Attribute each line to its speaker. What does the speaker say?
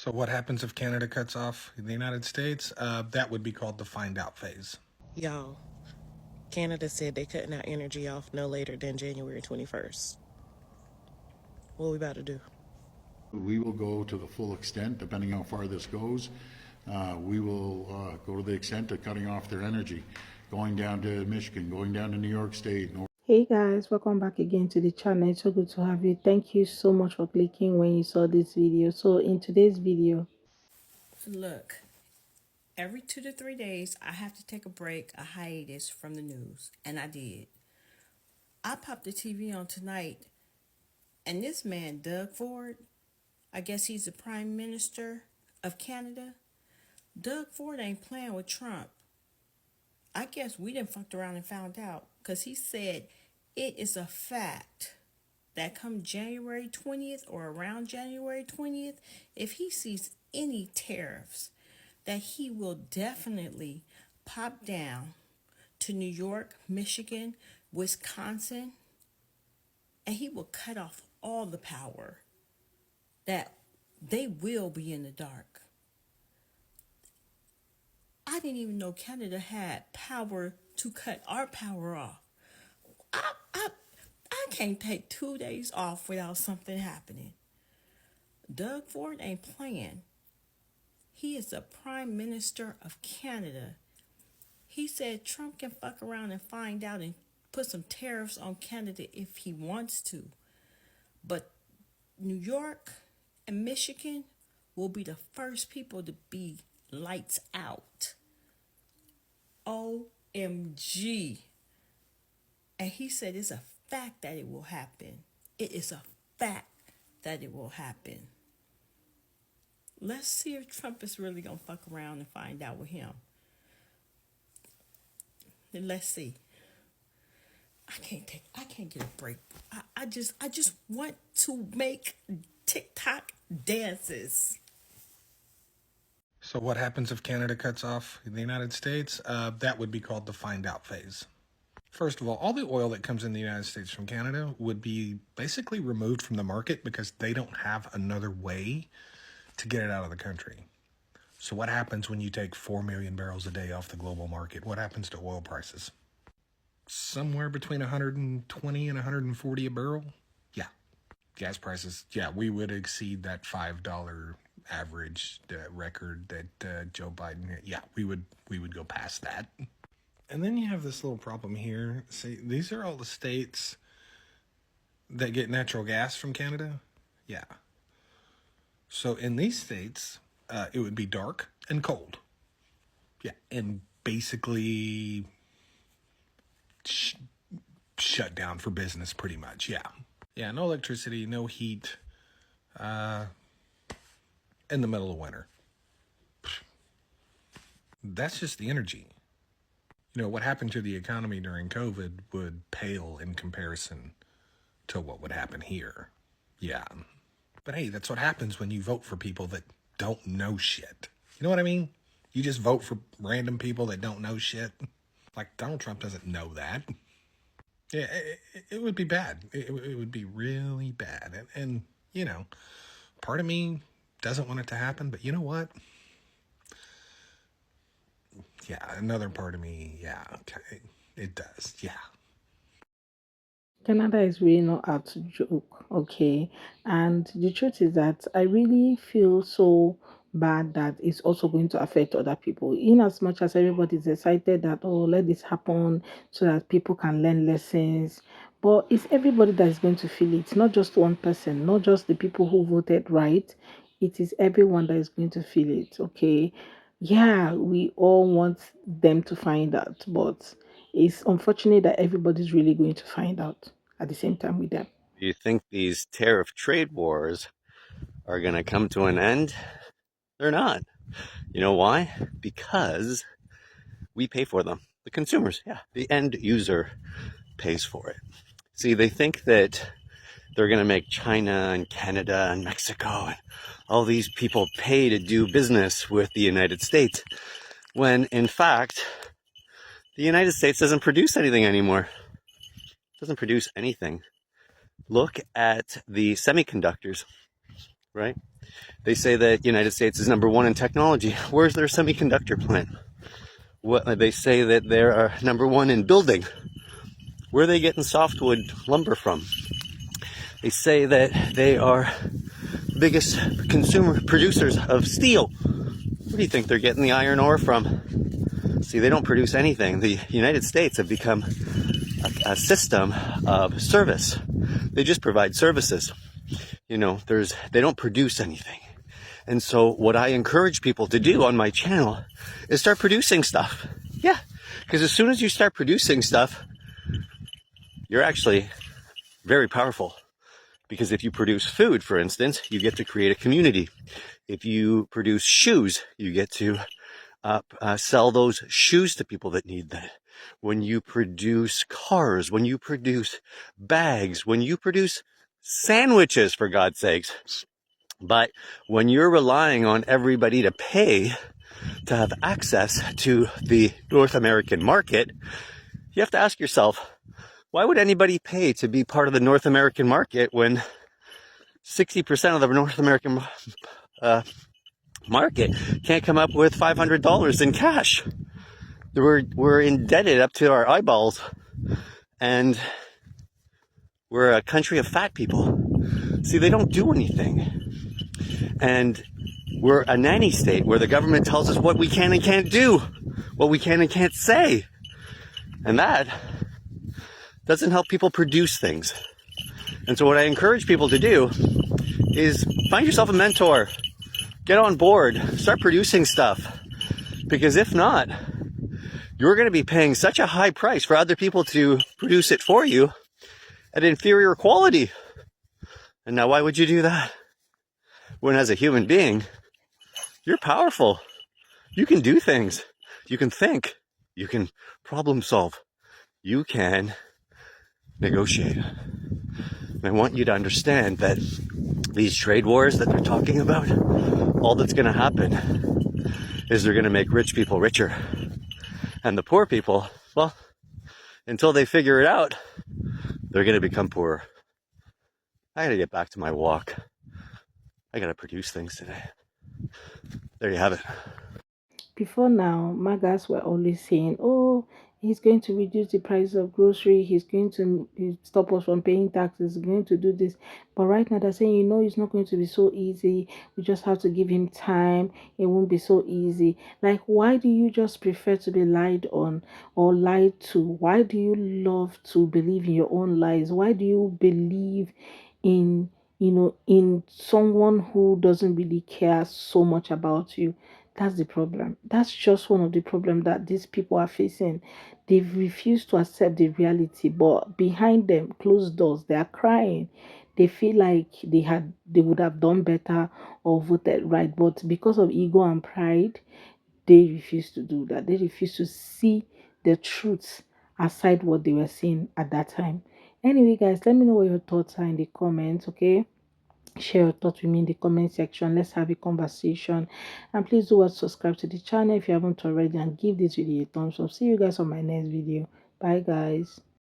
Speaker 1: So what happens if Canada cuts off the United States? That would be called the find out phase.
Speaker 2: Y'all, Canada said they cutting our energy off no later than January 21st. What we about to do?
Speaker 3: We will go to the full extent, depending how far this goes. We will go to the extent of cutting off their energy, going down to Michigan, going down to New York State.
Speaker 4: Hey guys, welcome back again to the channel. It's so good to have you. Thank you so much for clicking when you saw this video. So in today's video,
Speaker 5: Look, every 2 to 3 days, I have to take a break, a hiatus from the news. And I did. I popped the TV on tonight, and this man, Doug Ford, I guess he's the Prime Minister of Canada. Doug Ford ain't playing with Trump. I guess we done fucked around and found out, because he said it is a fact that come January 20th or around January 20th, if he sees any tariffs, that he will definitely pop down to New York, Michigan, Wisconsin, and he will cut off all the power, that they will be in the dark. I didn't even know Canada had power to cut our power off. I can't take 2 days off without something happening. Doug Ford ain't playing. He is the Prime Minister of Canada. He said Trump can fuck around and find out and put some tariffs on Canada if he wants to. But New York and Michigan will be the first people to be lights out. OMG. And he said it's a fact that it will happen. It is a fact that it will happen. Let's see if Trump is really gonna fuck around and find out with him. And let's see. I can't get a break. I just want to make TikTok dances.
Speaker 1: So what happens if Canada cuts off the United States? That would be called the find out phase. First of all the oil that comes in the United States from Canada would be basically removed from the market because they don't have another way to get it out of the country. So what happens when you take 4 million barrels a day off the global market? What happens to oil prices? Somewhere between 120 and 140 a barrel? Yeah. Gas prices, yeah, we would exceed that $5 average record that Joe Biden hit. Yeah, we would go past that. And then you have this little problem here. See, these are all the states that get natural gas from Canada. Yeah. So in these states, it would be dark and cold. Yeah, and basically shut down for business pretty much, yeah. Yeah, no electricity, no heat, in the middle of winter. That's just the energy. You know, what happened to the economy during COVID would pale in comparison to what would happen here. Yeah. But hey, that's what happens when you vote for people that don't know shit. You know what I mean? You just vote for random people that don't know shit. Like, Donald Trump doesn't know that. Yeah, it would be bad. It would be really bad. And, you know, part of me doesn't want it to happen, but you know what? Yeah, another part of me, yeah, it does, yeah.
Speaker 4: Canada is really not out to joke, okay? And the truth is that I really feel so bad that it's also going to affect other people. In as much as everybody's excited that, oh, let this happen so that people can learn lessons. But it's everybody that is going to feel it, not just one person, not just the people who voted right. It is everyone that is going to feel it, okay? Yeah, we all want them to find out, but it's unfortunate that everybody's really going to find out at the same time with them.
Speaker 6: Do you think these tariff trade wars are going to come to an end? They're not. You know why? Because we pay for them. The consumers, yeah. The end user pays for it. See, they think that they're going to make China and Canada and Mexico and all these people pay to do business with the United States, when in fact, the United States doesn't produce anything anymore. It doesn't produce anything. Look at the semiconductors, right? They say that the United States is #1 in technology. Where's their semiconductor plant? They say that they are #1 in building. Where are they getting softwood lumber from? They say that they are biggest consumer producers of steel. Where do you think they're getting the iron ore from? See, they don't produce anything. The United States have become a system of service. They just provide services. They don't produce anything. And so what I encourage people to do on my channel is start producing stuff. Yeah, because as soon as you start producing stuff, you're actually very powerful. Because if you produce food, for instance, you get to create a community. If you produce shoes, you get to sell those shoes to people that need that. When you produce cars, when you produce bags, when you produce sandwiches, for God's sakes. But when you're relying on everybody to pay to have access to the North American market, you have to ask yourself, why would anybody pay to be part of the North American market when 60% of the North American market can't come up with $500 in cash? We're indebted up to our eyeballs, and we're a country of fat people. See, they don't do anything. And we're a nanny state where the government tells us what we can and can't do, what we can and can't say. And that doesn't help people produce things. And so what I encourage people to do is find yourself a mentor, get on board, start producing stuff. Because if not, you're going to be paying such a high price for other people to produce it for you at inferior quality. And now why would you do that? When as a human being, you're powerful. You can do things. You can think. You can problem solve. You can negotiate. And I want you to understand that these trade wars that they're talking about, all that's going to happen is they're going to make rich people richer. And the poor people, well, until they figure it out, they're going to become poorer. I got to get back to my walk. I got to produce things today. There you have it.
Speaker 4: Before now, magas were always saying, oh, he's going to reduce the price of grocery, he's going to stop us from paying taxes, he's going to do this. But right now they're saying, it's not going to be so easy. We just have to give him time. It won't be so easy. Like, why do you just prefer to be lied on or lied to? Why do you love to believe in your own lies? Why do you believe in in someone who doesn't really care so much about you? That's the problem. That's just one of the problems that these people are facing. They refuse to accept the reality, but behind them, closed doors, they are crying. They feel like they would have done better or voted right, but because of ego and pride, they refuse to do that. They refuse to see the truth aside what they were seeing at that time. Anyway, guys, let me know what your thoughts are in the comments, okay? Share your thoughts with me in the comment section. Let's have a conversation, and please do subscribe to the channel if you haven't already, and give this video a thumbs up. See you guys on my next video. Bye guys.